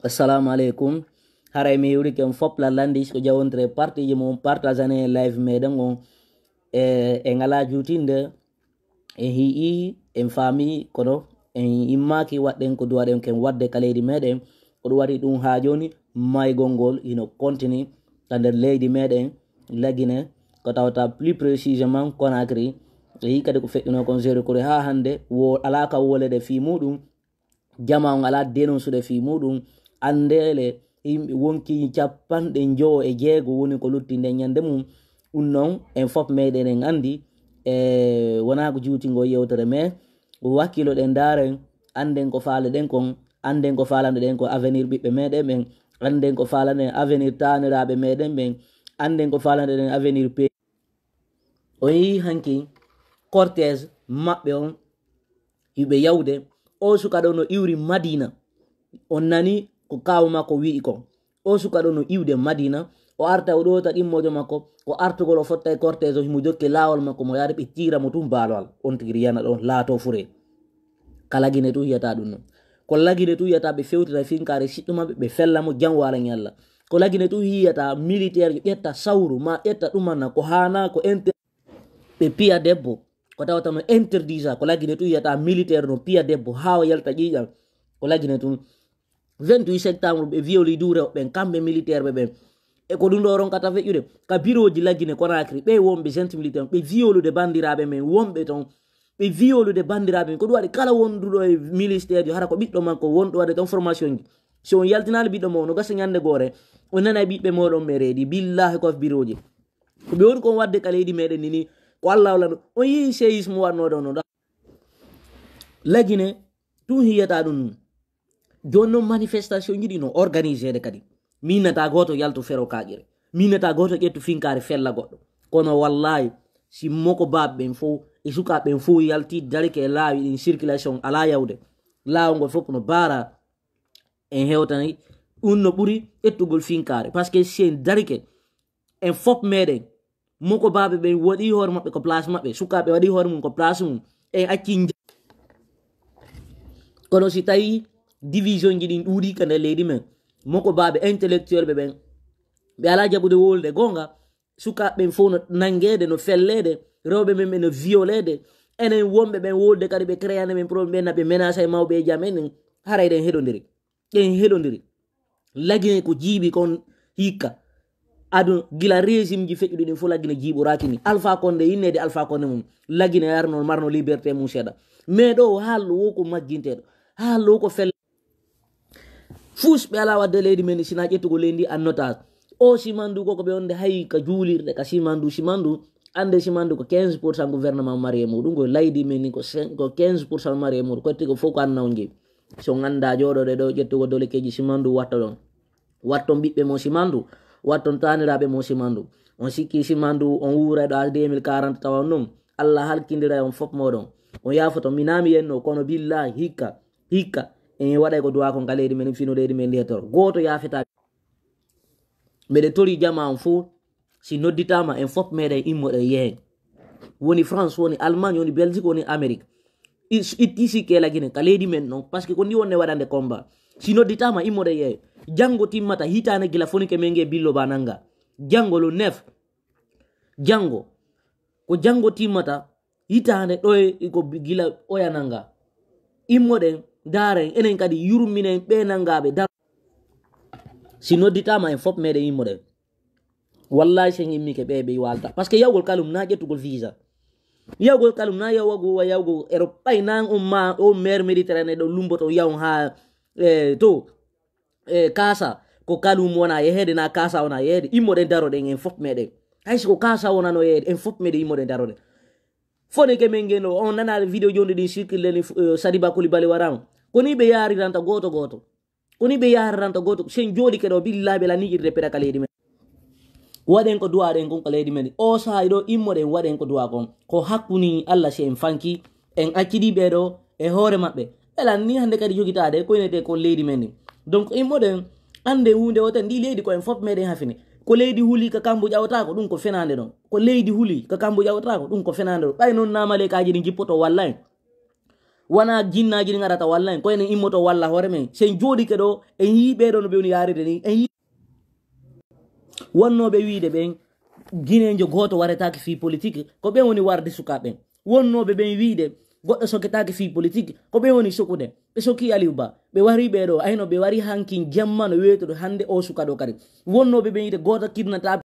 Assalamu alaikum. Haray mi yuri ken fop la landi ko jawontre parti je mon partageane live meden on e ngala jutinde e hii en fami kono en immaki wadden ko duwaden ken wadde kaledi meden ko wadi dum ha joni may gongol ino continue tander leydi meden lagine ko tawta plus précisément Conakry yi kadi ko feddino kon zero ko ha hande wo alaka wolede fi mudum jama on ala denonsude fi mudum andele wonki capanɗe joo e jeego woni ko lutti nde ñande mum ɗum noon en fof meɗen en andi wona ko juutingo yewtere mais wakkilo ɗen daren anden ko faale ɗen kon anden ko falande ɗen ko avenir ɓiɓɓe meɗen ɓen anden ko falande avenir taniraɓe meɗen ɓen anden ko falande ɗen avenir pe o yi hanki cortège maɓɓe on yiɓe yawde o suka ɗo no iwri Madina on nani ko kawu makko wi'i ko o suka ɗo no iwde Madina o arta o ɗota ɗimmojo makko o artugol o fotta e cortège o himo jokke lawol makko mo yaade ɓe tira mo tum balowal on tigi yana ɗo laato fure kala guine tu yiyata ɗum non ko lagine tu yiyata ɓe fewtita finkare siɗɗo maɓɓe ɓe fella mo jam wala ñalla ko lagine tu yiyata militaire jo ƴetta sawru ma ƴetta ɗumanna ko hana ko inter ɓe piya debbo ko tawatano interdisa ko lagine tu yiyata militaire no piya debbo hawa yalta ƴiƴam ko lagine tu 28 septembre ɓe violi du rewɓe ɓen kamɓe militaire ɓe ɓen e ko ɗum ɗo ronkata feƴƴude ka bureau ji laggine Conakry ɓe wonɓe gente militaire ɓe violude bandiraɓe men wonɓe ton ɓe violude bandiraɓe men ko ɗum waɗi kala wonduɗo e ministére jo hara ko ɓiɗɗo makko wonɗo waɗe ton formation ji si on yaltinali ɓiɗɗo mo no gasa ñande gore o nana ɓiɓɓe moɗon ɓe reedi billahi kof bureau ji ko ɓe woni kon wadde ka leydi meɗen nini ko Allah wala on yii séisme watnoɗo no laggine tun hiyata ɗum joni noon manifestation jiɗi no organisé de kadi minata goto yaltu fero kaƴire minata goto ƴettu finkare fella goɗɗo kono wallahi si moko baɓe ɓen fo e sukaɓe ɓen fo yalti darike e laawi ɗin circulation ala yawde laawol ngol fof no baara en hewtani ɗum no ɓuuri ƴettugol finkare par ce que sen darike en fop meɗen moko baɓe ɓen waɗi hoore maɓɓe ko place maɓɓe sukaɓe waɗi hoore mum ko place mum en acci kono si tawi division ji ɗin ɗuuɗi ka nder leydi men moko baɓe intellectuel ɓe ɓen ɓe ala jaɓude wolde gonga sukaɓe ɓen fof no nangede no fellede rewɓe men ɓe no violede enen wonɓe ɓen wolde kadi ɓe créane men probléme ɓen naɓe ménace e mawɓe e jam enen haray ɗen heɗodiri ɗen heɗodiri laggine ko jiiɓi kon hikka adu gila régime ji feƴƴuɗi ɗin fof laggine jiiɓoraki ni Alpha Condé yinnede Alpha Condé mum laggine yarno marno liberté mum seeɗa mais ɗo haallo wo ko majjinteɗo haallo ko fell fus ɓe ala wadde leydi men sina ƴettugo leydi en notage o simandu koko ɓe wonde hay ka juulirɗe ka simandu ande simandu ko 15% gouvernement mari e muɗum ko leydi men ni ko 15% mari e muɗum kotti ko fof ko annaw jeeyi so ganda joɗoɗe ɗo ƴettugo dolekeji simandu watta ɗon watton ɓiɓɓe mo simandu watton taniraɓe mo simandu on sikki simandu on wuurayɗo ha 2040 tawan noon Allah halkidira on fof moɗon on yafoto minami yenno kono billahi hikka en waɗay ko duwa kon ka leydi men fino leydi men ndihetor goto yafeta mbeɗe tori jama on fo si nodditama en fof meɗen immoɗen yehen woni France woni Allemagne woni Belgique woni Amérique itti sikke lagine ka leydi men non par ce que ko ndi wonne waɗande combat si nodditama immoɗen yehe janggo timmata hitane gila fonike men gue billo ba nanga janggo lo 9 janggo ko janggo timmata hitane ɗo ko gila oya nanga immoɗen daren enen kadi yurminen ɓe nangaɓe dar si nodditama en fop meɗen immoɗen wallahi sen immike ɓe walta par ce que yawgol kalum na ƴettugol visa yawgol kalum na yawgo Europe ɓay nan on ma o mer méditerranée ɗo lumboto yaw ha to kasa ko kalum wona yehede na kasa wona yehede immoɗen daroɗen en fop meɗen haysi ko kasa wonano yehede en fop meɗen immoɗen daroɗen fone ke men ngeno on nana vidéo jonde ɗin circule ni Sadiba Coulibaly warama koni ɓe yariranta goto koni ɓe yariranta goto sen jooɗi keɗo billahi ɓe lanijirde peɗa ka leydi men waɗen ko duwaɗen kon ka leydi men o sahay ɗo immoɗen waɗen ko duwa kon ko hakkuni Allah si en fanki en accidi ɓeɗo e hoore maɓɓe elan ni hande kadi jogitade koynete ko leydi men ni donc immoɗen ande hunde o tan ndi leydi ko en fop meɗen hafini ko leydi huuli ka kambu ƴawtako ɗum ko fenande ɗon ko leydi huuli ka kambu ƴawtako ɗum ko fenande ɗon ɓay noon namalekaji ɗi jippoto wallahi wana jinnaji ngarata walla en ko en immoto walla hore men sen jodi ke do en yibe do no be woni yaride ni en wonnobe wiide ben ginejo goto waretake fi politique ko be woni warde sukaɓen wonnobe ben wiide goɗɗo soketake fi politique ko be woni sokude be soki Aliou Ba be wari be do ayno be wari hankin jamma no weto do hande o suka do kadi wonnobe ben wiide goto kidnata